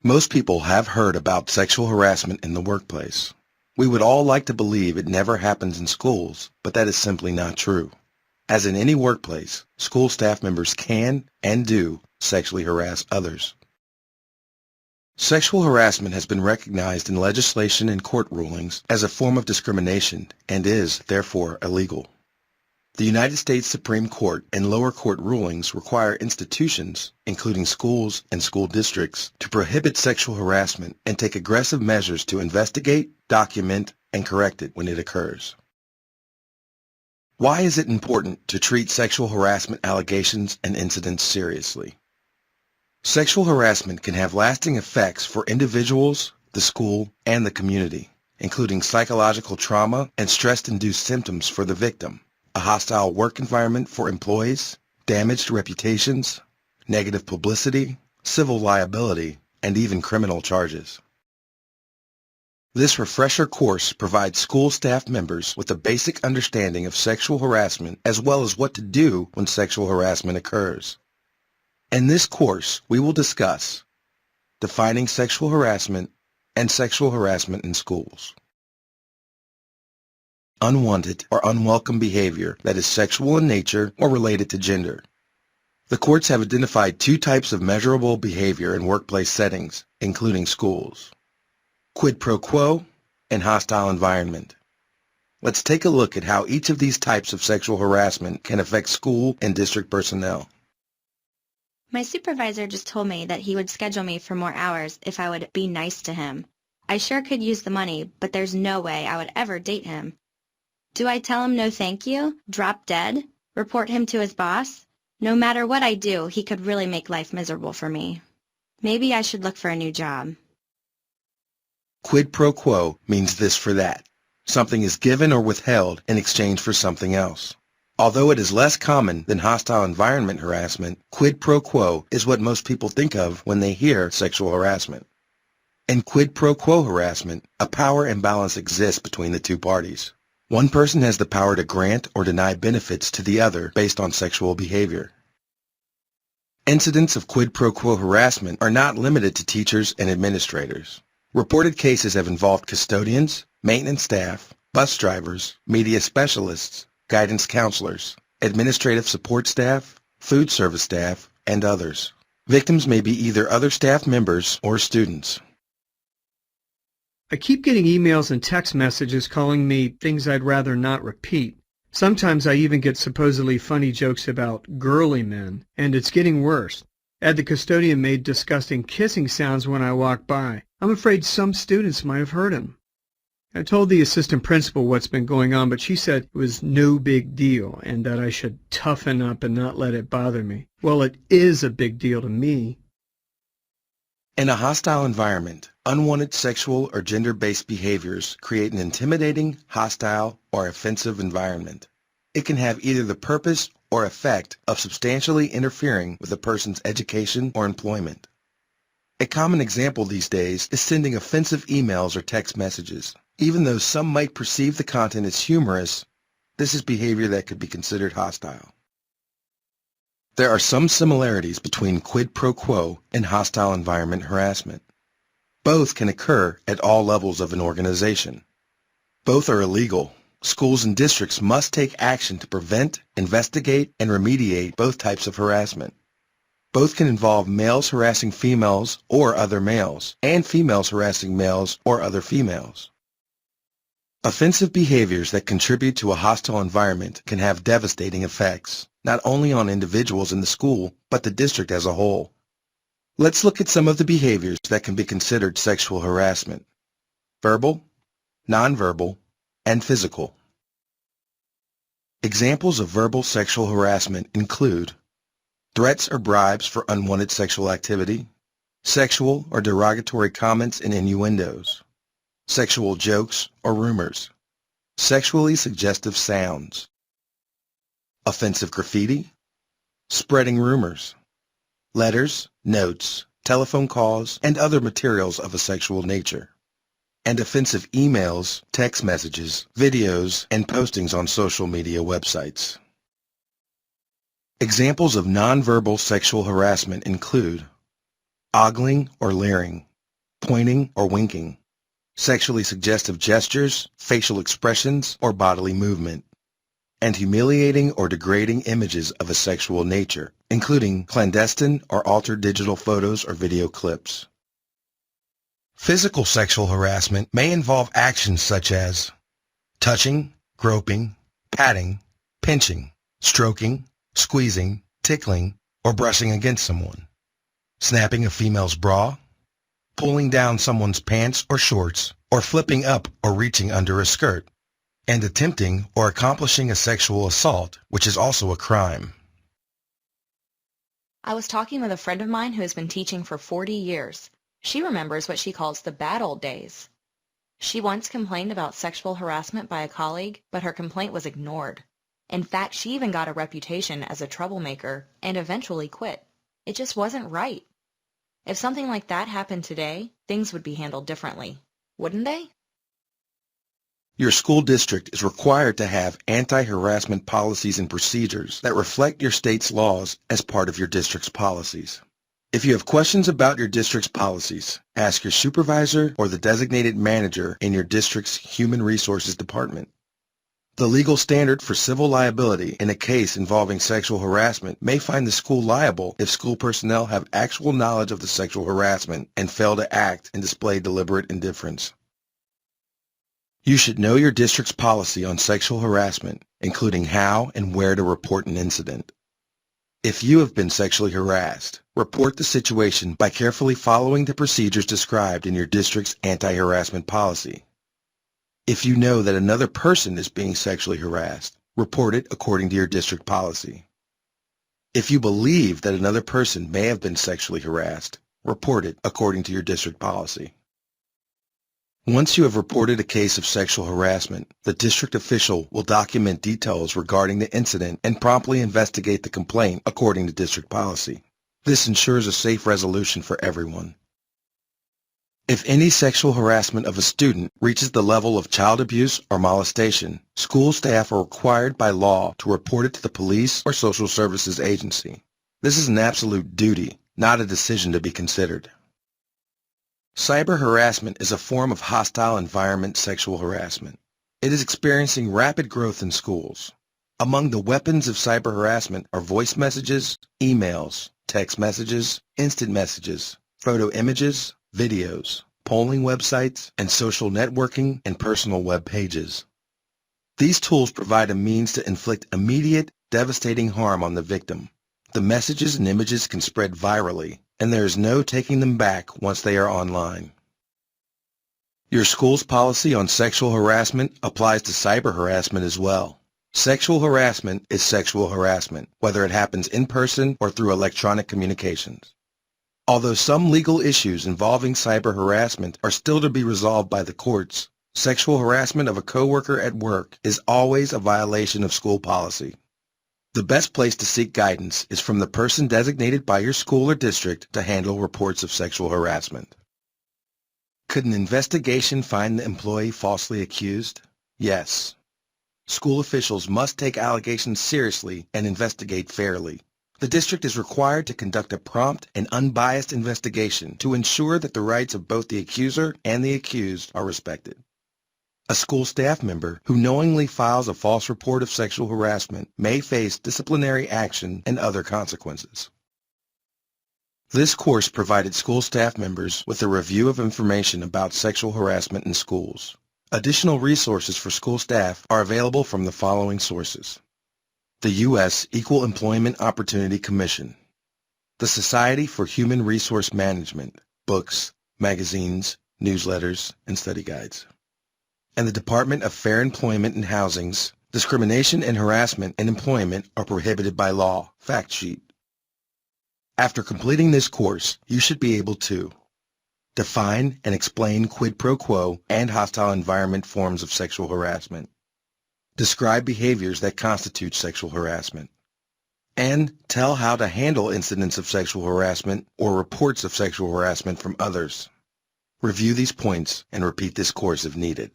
Most people have heard about sexual harassment in the workplace. We would all like to believe it never happens in schools, but that is simply not true. As in any workplace, school staff members can and do sexually harass others. Sexual harassment has been recognized in legislation and court rulings as a form of discrimination and is, therefore, illegal. The United States Supreme Court and lower court rulings require institutions, including schools and school districts, to prohibit sexual harassment and take aggressive measures to investigate, document, and correct it when it occurs. Why is it important to treat sexual harassment allegations and incidents seriously? Sexual harassment can have lasting effects for individuals, the school, and the community, including psychological trauma and stress-induced symptoms for the victim, a hostile work environment for employees, damaged reputations, negative publicity, civil liability, and even criminal charges. This refresher course provides school staff members with a basic understanding of sexual harassment as well as what to do when sexual harassment occurs. In this course, we will discuss defining sexual harassment and sexual harassment in schools. Unwanted or unwelcome behavior that is sexual in nature or related to gender. The courts have identified two types of measurable behavior in workplace settings, including schools: quid pro quo and hostile environment. Let's take a look at how each of these types of sexual harassment can affect school and district personnel. My supervisor just told me that he would schedule me for more hours if I would be nice to him. I sure could use the money, but there's no way I would ever date him. Do I tell him no thank you? Drop dead? Report him to his boss? No matter what I do, he could really make life miserable for me. Maybe I should look for a new job. Quid pro quo means this for that. Something is given or withheld in exchange for something else. Although it is less common than hostile environment harassment, quid pro quo is what most people think of when they hear sexual harassment. In quid pro quo harassment, a power imbalance exists between the two parties. One person has the power to grant or deny benefits to the other based on sexual behavior. Incidents of quid pro quo harassment are not limited to teachers and administrators. Reported cases have involved custodians, maintenance staff, bus drivers, media specialists, guidance counselors, administrative support staff, food service staff, and others. Victims may be either other staff members or students. I keep getting emails and text messages calling me things I'd rather not repeat. Sometimes I even get supposedly funny jokes about girly men, and it's getting worse. Had the custodian made disgusting kissing sounds when I walk by. I'm afraid some students might have heard him. I told the assistant principal what's been going on, but she said it was no big deal and that I should toughen up and not let it bother me. Well, it is a big deal to me. In a hostile environment, unwanted sexual or gender-based behaviors create an intimidating, hostile, or offensive environment. It can have either the purpose or effect of substantially interfering with a person's education or employment. A common example these days is sending offensive emails or text messages. Even though some might perceive the content as humorous, this is behavior that could be considered hostile. There are some similarities between quid pro quo and hostile environment harassment. Both can occur at all levels of an organization. Both are illegal. Schools and districts must take action to prevent, investigate, and remediate both types of harassment. Both can involve males harassing females or other males, and females harassing males or other females. Offensive behaviors that contribute to a hostile environment can have devastating effects, not only on individuals in the school, but the district as a whole. Let's look at some of the behaviors that can be considered sexual harassment: verbal, nonverbal, and physical. Examples of verbal sexual harassment include threats or bribes for unwanted sexual activity, sexual or derogatory comments and innuendos, sexual jokes or rumors, sexually suggestive sounds, offensive graffiti, spreading rumors, letters, notes, telephone calls, and other materials of a sexual nature, and offensive emails, text messages, videos, and postings on social media websites. Examples of nonverbal sexual harassment include ogling or leering, pointing or winking, sexually suggestive gestures, facial expressions, or bodily movement, and humiliating or degrading images of a sexual nature, including clandestine or altered digital photos or video clips. Physical sexual harassment may involve actions such as touching, groping, patting, pinching, stroking, squeezing, tickling, or brushing against someone, snapping a female's bra, pulling down someone's pants or shorts, or flipping up or reaching under a skirt, and attempting or accomplishing a sexual assault, which is also a crime. I was talking with a friend of mine who has been teaching for 40 years. She remembers what she calls the bad old days. She once complained about sexual harassment by a colleague, but her complaint was ignored. In fact, she even got a reputation as a troublemaker and eventually quit. It just wasn't right. If something like that happened today, things would be handled differently, wouldn't they? Your school district is required to have anti-harassment policies and procedures that reflect your state's laws as part of your district's policies. If you have questions about your district's policies, ask your supervisor or the designated manager in your district's Human Resources Department. The legal standard for civil liability in a case involving sexual harassment may find the school liable if school personnel have actual knowledge of the sexual harassment and fail to act and display deliberate indifference. You should know your district's policy on sexual harassment, including how and where to report an incident. If you have been sexually harassed, report the situation by carefully following the procedures described in your district's anti-harassment policy. If you know that another person is being sexually harassed, report it according to your district policy. If you believe that another person may have been sexually harassed, report it according to your district policy. Once you have reported a case of sexual harassment, the district official will document details regarding the incident and promptly investigate the complaint according to district policy. This ensures a safe resolution for everyone. If any sexual harassment of a student reaches the level of child abuse or molestation, school staff are required by law to report it to the police or social services agency. This is an absolute duty, not a decision to be considered. Cyber harassment is a form of hostile environment sexual harassment. It is experiencing rapid growth in schools. Among the weapons of cyber harassment are voice messages, emails, text messages, instant messages, photo images, videos, polling websites, and social networking and personal web pages. These tools provide a means to inflict immediate, devastating harm on the victim. The messages and images can spread virally, and there is no taking them back once they are online. Your school's policy on sexual harassment applies to cyber harassment as well. Sexual harassment is sexual harassment, whether it happens in person or through electronic communications. Although some legal issues involving cyber harassment are still to be resolved by the courts, sexual harassment of a coworker at work is always a violation of school policy. The best place to seek guidance is from the person designated by your school or district to handle reports of sexual harassment. Could an investigation find the employee falsely accused? Yes. School officials must take allegations seriously and investigate fairly. The district is required to conduct a prompt and unbiased investigation to ensure that the rights of both the accuser and the accused are respected. A school staff member who knowingly files a false report of sexual harassment may face disciplinary action and other consequences. This course provided school staff members with a review of information about sexual harassment in schools. Additional resources for school staff are available from the following sources: the U.S. Equal Employment Opportunity Commission, the Society for Human Resource Management, books, magazines, newsletters, and study guides, and the Department of Fair Employment and Housing's Discrimination and Harassment in Employment are Prohibited by Law fact sheet. After completing this course, you should be able to define and explain quid pro quo and hostile environment forms of sexual harassment, describe behaviors that constitute sexual harassment, and tell how to handle incidents of sexual harassment or reports of sexual harassment from others. Review these points and repeat this course if needed.